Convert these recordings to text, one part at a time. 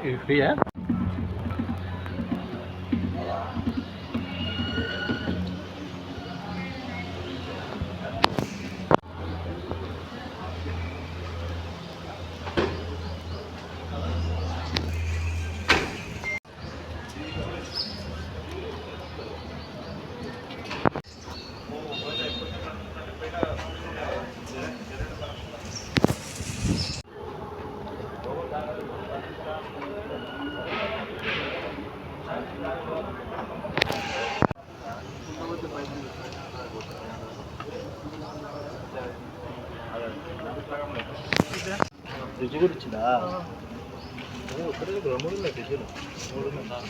ఫ్రీయా? Fridge కూడా ఇచ్చిందా? ఒకటే 2 ఉన్నాయి ఫ్రిడ్జ్లు, 3 ఉన్నాయి.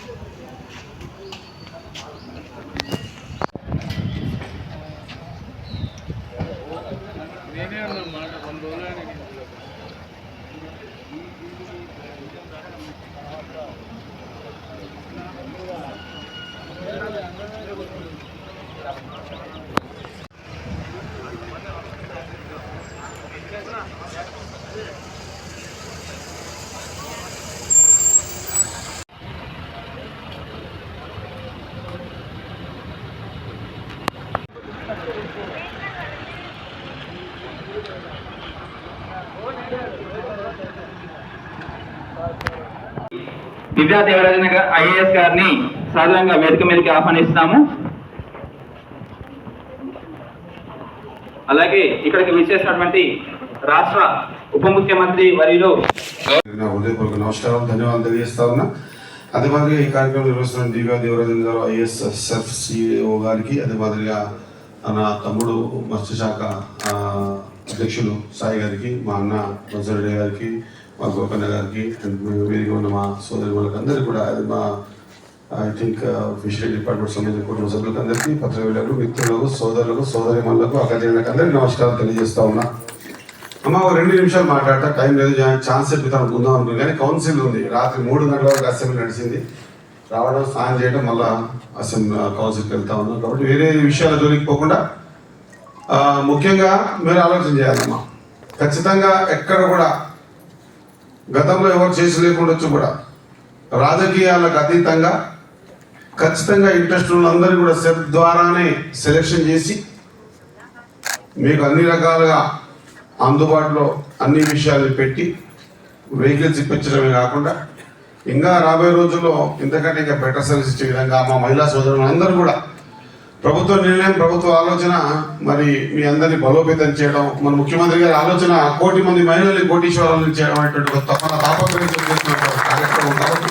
నేనే అన్నమాట 2 రోజులు దివ్యా దేవరాజన్ ఐఏఎస్ గారిని సాధారణంగా వేదిక మీదకి ఆహ్వానిస్తున్నాము. అలాగే ఇక్కడికి విచ్చేసినటువంటి రాష్ట్ర ఉప ముఖ్యమంత్రి వర్యులు హృదయపూర్వక నమస్కారం, ధన్యవాదాలు తెలియజేస్తా ఉన్నా. అదే మాదిరిగా ఈ కార్యక్రమం నిర్వహిస్తున్న దివ్యా దేవరాజన్ గారు ఐఏఎస్ సెర్ఫ్ సిఇఓ గారికి, అదే మాదిరిగా నా తమ్ముడు మత్స్యశాఖ అధ్యక్షులు సాయి గారికి, మా అన్న రెడ్డి గారికి, మా గోకన్న గారికి, వేదిక ఉన్న మా సోదరి వాళ్ళకి అందరికీ కూడా, అది మా ఐ థింక్ ఫిషరీ డిపార్ట్మెంట్ సంబంధించిన కుటుంబ సభ్యులకు అందరికీ, పత్రికలకు, మిత్రులకు, సోదరులకు, సోదరిమణులకు, అక్కడికి అందరికీ నమస్కారం తెలియజేస్తా ఉన్నా. అమ్మ 2 నిమిషాలు మాట్లాడతా, టైం లేదు, ఛాన్స్ చెప్తాను ఉందాం అనుకున్నాను. కానీ కౌన్సిల్ ఉంది, రాత్రి 3 గంటల వరకు అసెంబ్లీ నడిచింది. రావడం, స్నానం చేయడం, మళ్ళీ అసెంబ్లీ కౌన్సిల్కి వెళ్తా ఉన్నాం. కాబట్టి వేరే విషయాలు దొరికిపోకుండా ముఖ్యంగా మీరు ఆలోచన చేయాలమ్మా. ఖచ్చితంగా ఎక్కడ కూడా గతంలో ఎవరు చేసి లేకుండొచ్చు కూడా రాజకీయాలకు అతీతంగా ఖచ్చితంగా ఇంట్రెస్ట్ ఉన్న అందరూ కూడా సెట్ ద్వారానే సెలెక్షన్ చేసి మీకు అన్ని రకాలుగా అందుబాటులో అన్ని విషయాలు పెట్టి వెహికల్స్ ఇప్పించడమే కాకుండా ఇంకా రాబోయే రోజుల్లో ఇంతకంటే ఇంకా బెటర్ సర్వీస్ ఇచ్చే విధంగా మా మహిళా సోదరులు అందరూ కూడా ప్రభుత్వ నిర్ణయం, ప్రభుత్వ ఆలోచన మరి మీ అందరినీ బలోపేతం చేయడం, మన ముఖ్యమంత్రి గారి ఆలోచన 1 కోటి మంది మహిళల్ని కోటీశ్వరాలను చేయడం అనేటువంటి తప్పన తాపత్రయం చేస్తున్నటువంటి కార్యక్రమం. కాబట్టి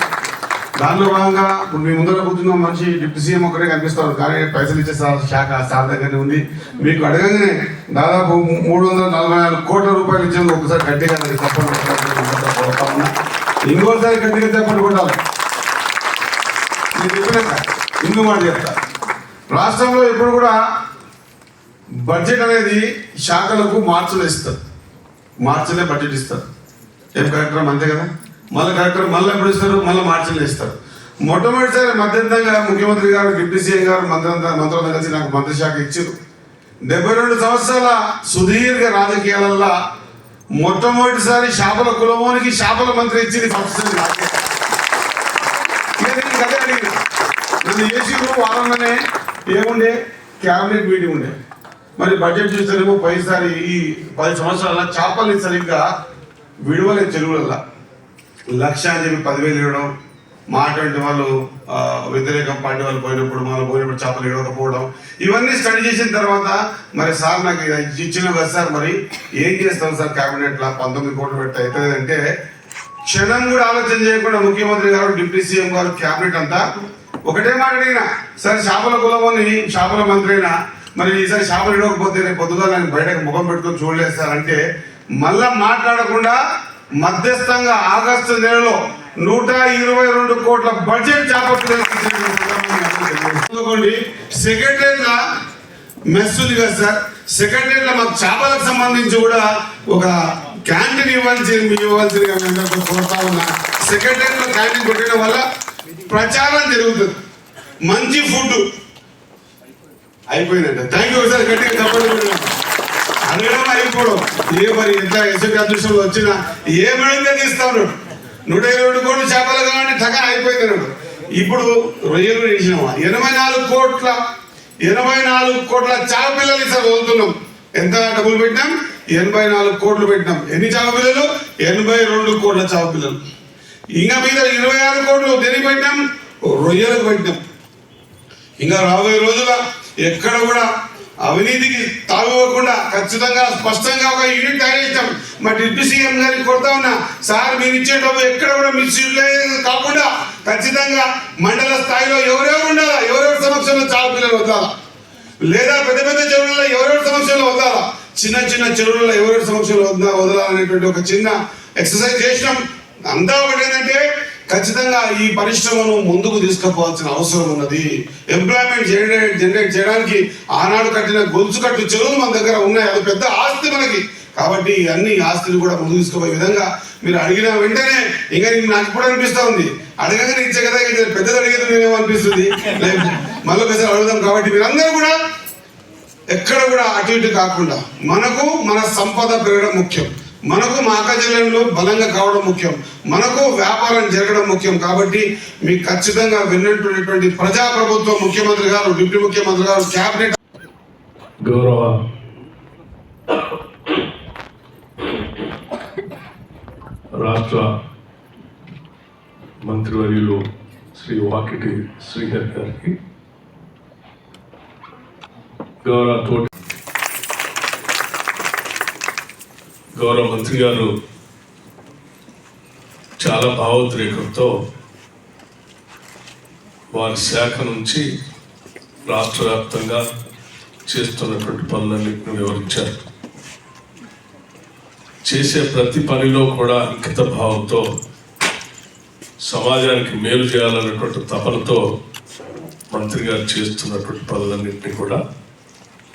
దానిలో భాగంగా ఇప్పుడు మీ ముందర కూర్చున్న మనిషి డిప్యూటీ సీఎం ఒకటే కనిపిస్తారు, కానీ పైసలు ఇచ్చే శాఖ సార్ దగ్గరనే ఉంది. మీకు అడగగానే దాదాపు 344 కోట్ల రూపాయలు ఇచ్చేందుకు ఒకసారి గట్టిగా తప్పకుండా ఉన్నా, ఇంకోసారి గట్టిగా చెప్పండి కొట్టాలి. నేను చెప్పినాక ఇంకో మాట చెప్తా, రాష్ట్రంలో ఇప్పుడు కూడా బడ్జెట్ అనేది శాఖలకు మార్చిలో ఇస్తారు, మార్చిలో బడ్జెట్ ఇస్తారు. ఏం కలెక్టర్ అంతే కదా, మళ్ళీ కలెక్టర్ మళ్ళీ ఎప్పుడు ఇస్తారు, మళ్ళీ మార్చిలో ఇస్తారు. మొట్టమొదటిసారి మధ్యంతంగా ముఖ్యమంత్రి గారు, డిప్యూటీ సీఎం గారు మంత్రులతో కలిసి నాకు మంత్రిశాఖ ఇచ్చారు. 72 సంవత్సరాల సుదీర్ఘ రాజకీయాలలో మొట్టమొదటిసారి చేపల కులమోనికి చేపల మంత్రి ఇచ్చింది ఫస్ట్ నాకే. కదే అడిగింది నన్ను ఏసీలో వారంలోనే ఏముండే క్యాబినెట్ మీటింగ్ ఉండే. మరి బడ్జెట్ చూస్తేనేమో పైసారి ఈ 10 సంవత్సరాల చేపల్ని సరిగ్గా విడువలే చెరువులల్లా 1,00,000 అని చెప్పి 10,000 ఇవ్వడం, మా అటువంటి వాళ్ళు వ్యతిరేకం పార్టీ వాళ్ళు పోయినప్పుడు మనం పోయినప్పుడు చేపలు ఇవ్వకపోవడం, ఇవన్నీ స్టడీ చేసిన తర్వాత మరి సార్ నాకు ఇచ్చిన కదా సార్, మరి ఏం చేస్తాం సార్ క్యాబినెట్లో 19 కోట్లు పెడితే అవుతుంది అంటే క్షణం కూడా ఆలోచన చేయకుండా ముఖ్యమంత్రి గారు, డిప్యూటీ సీఎం గారు, క్యాబినెట్ అంతా ఒకటే మాట అడిగినా, సరే చేపల కులమని చేపల మంత్రి అయినా మరి ఈసారి చేపలు ఇవ్వకపోతే రేపు పొద్దుగా నేను బయటకు ముఖం పెట్టుకొని చూడలేదు సార్ అంటే మళ్ళా మాట్లాడకుండా మధ్యస్థంగా ఆగస్టు నెలలో 122 కోట్ల బడ్జెట్ చేపట్టి సెక్రటరీల మెస్సులు కదా సార్, సెక్రటరీల మాకు చేపలకు సంబంధించి కూడా ఒక క్యాంటీన్ ఇవ్వాల్సిందిగా మేము కోరుతా ఉన్నా. సెక్రటరీలో క్యాంటీన్ పెట్టడం వల్ల ప్రచారం జరుగుతుంది, మంచి ఫుడ్ అయిపోయిందంట. థ్యాంక్ యూ సార్, గట్టిగా చెప్పండి. అడగడం అయిపోవడం ఏ మరి ఎంత ఎస్ఎంటీ అదృష్టంలో వచ్చినా ఏ మేడంగా తీస్తా ఉన్నాడు. 122 కోట్లు చేపల తగ్గ అయిపోయింది. ఇప్పుడు రొయ్యలు వేసినామా 84 కోట్ల చేప పిల్లలు ఈసారి వదులుతున్నాం. ఎంత డబ్బులు పెట్టినాం? 84 కోట్లు పెట్టినాం. ఎన్ని చేప పిల్లలు? 82 కోట్ల చేప పిల్లలు. ఇంకా మీద 26 కోట్లు దేనికి పెట్టినాం? రొయ్యలకు పెట్టినాం. ఇంకా రాబోయే రోజుల ఎక్కడ కూడా అవినీతికి తావివ్వకుండా ఖచ్చితంగా స్పష్టంగా ఒక యూనిట్ తయారు చేస్తాం. మా డిప్యూటీ సీఎం గారికి కొడతా ఉన్నా, సార్ మీరు ఇచ్చే డబ్బు ఎక్కడ కూడా మిస్యూజ్ కాకుండా ఖచ్చితంగా మండల స్థాయిలో ఎవరెవరు ఉండాలా, ఎవరెవరి సమక్షంలో చాలా పిల్లలు వదలాలా, లేదా పెద్ద పెద్ద చెరువులలో ఎవరెవరి సమక్షంలో వదలాలా, చిన్న చిన్న చెరువులలో ఎవరెవరి సమక్షంలో వదలాలనేటువంటి ఒక చిన్న ఎక్సర్సైజ్ చేసినాం. అంతా ఒకటి ఏంటంటే ఖచ్చితంగా ఈ పరిశ్రమను ముందుకు తీసుకుపోవాల్సిన అవసరం ఉన్నది. ఎంప్లాయ్మెంట్ జనరేట్ చేయడానికి ఆనాడు కట్టిన గొలుసు కట్టు చెరువులు మన దగ్గర ఉన్నాయి. అది పెద్ద ఆస్తి మనకి. కాబట్టి అన్ని ఆస్తులు కూడా ముందుకు తీసుకుపోయే విధంగా మీరు అడిగిన వెంటనే ఇంకా నాకు ఇప్పుడు అనిపిస్తూ ఉంది, అడగగానే ఇచ్చే కదా పెద్దది అడిగేది నేనేమో అనిపిస్తుంది. మళ్ళీ ఒకసారి అడుగుదాం. కాబట్టి మీరందరూ కూడా ఎక్కడ కూడా అటు ఇటు కాకుండా మనకు మన సంపద పెరగడం ముఖ్యం, మనకు మా అక్క జిల్లాలో బలంగా కావడం ముఖ్యం, మనకు వ్యాపారం జరగడం ముఖ్యం. కాబట్టి మీకు ఖచ్చితంగా విన్నటువంటి ప్రజాప్రభుత్వం ముఖ్యమంత్రి గారు, డిప్యూటీ ముఖ్యమంత్రి గారు, క్యాబినెట్ గౌరవ రాష్ట్ర మంత్రివర్యులు శ్రీ వాకిటి శ్రీహరి గారికి, గౌరవ మంత్రి గారు చాలా భావోద్రేకంతో వారి శాఖ నుంచి రాష్ట్ర వ్యాప్తంగా చేస్తున్నటువంటి పనులన్నింటినీ వివరించారు. చేసే ప్రతి పనిలో కూడా అంకిత భావంతో సమాజానికి మేలు చేయాలన్నటువంటి తపనతో మంత్రి గారు చేస్తున్నటువంటి పనులన్నింటినీ కూడా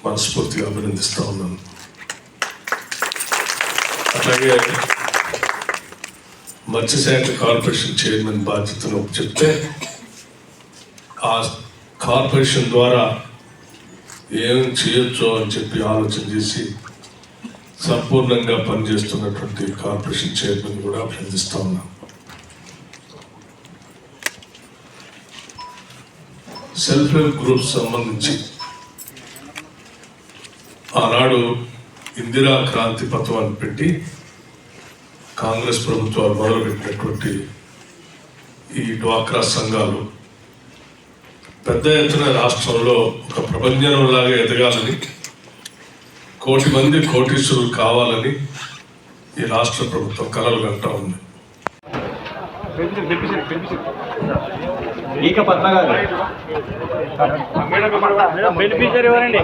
మనస్ఫూర్తిగా అభినందిస్తూ ఉన్నాను. అలాగే మత్స్యశాఖ కార్పొరేషన్ చైర్మన్ బాధ్యతను చెప్తే ఆ కార్పొరేషన్ ద్వారా ఏం చేయొచ్చో అని చెప్పి ఆలోచన చేసి సంపూర్ణంగా పనిచేస్తున్నటువంటి కార్పొరేషన్ చైర్మన్ కూడా అభినందిస్తూ ఉన్నాం. సెల్ఫ్ హెల్ప్ గ్రూప్స్ సంబంధించి ఆనాడు ఇందిరా క్రాంతి పథకాన్ని పెట్టి కాంగ్రెస్ ప్రభుత్వాలు మొదలుపెట్టినటువంటి ఈ డ్వాక్రా సంఘాలు పెద్ద ఎత్తున రాష్ట్రంలో ఒక ప్రపంచంలాగా ఎదగాలని, 1 కోటి మంది కోటీశ్వరులు కావాలని ఈ రాష్ట్ర ప్రభుత్వం కలలు కంటా ఉంది. బెనిఫిషియరీ ఎవరండి?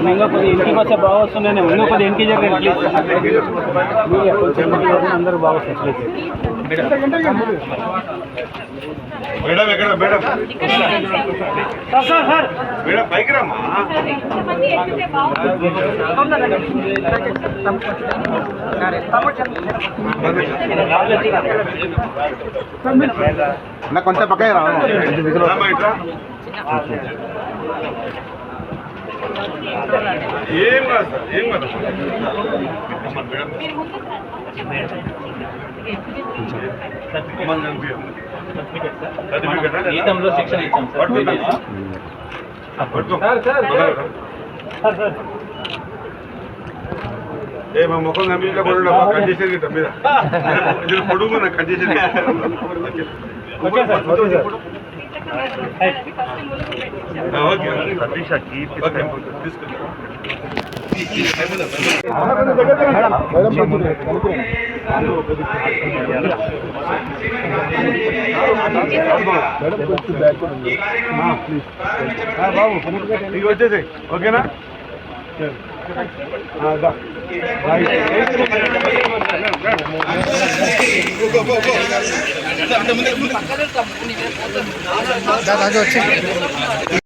ఇంకా కొద్దిగా ఇంటికి వచ్చే బాగా వస్తున్నాయి. ఇంకా కొద్దిగా ఇంటికి జరగండి అందరూ బాగా వస్తారు. మేడం ఎక్కడ మేడం? సార్ మేడం పైకి రమ్మా. నా కొంచెం పక్కన రా. ఏం కాదు సార్, ఏం కాదు. గీతంలో శిక్షణ ఇచ్చాం సార్. ఏ మా ముఖం నమ్మిగా కూడా కట్ చేసేది మీద ఇది పొడుగు నాకు కట్ చేసేది. బాబు వచ్చేసి ఓకేనా? వచ్చి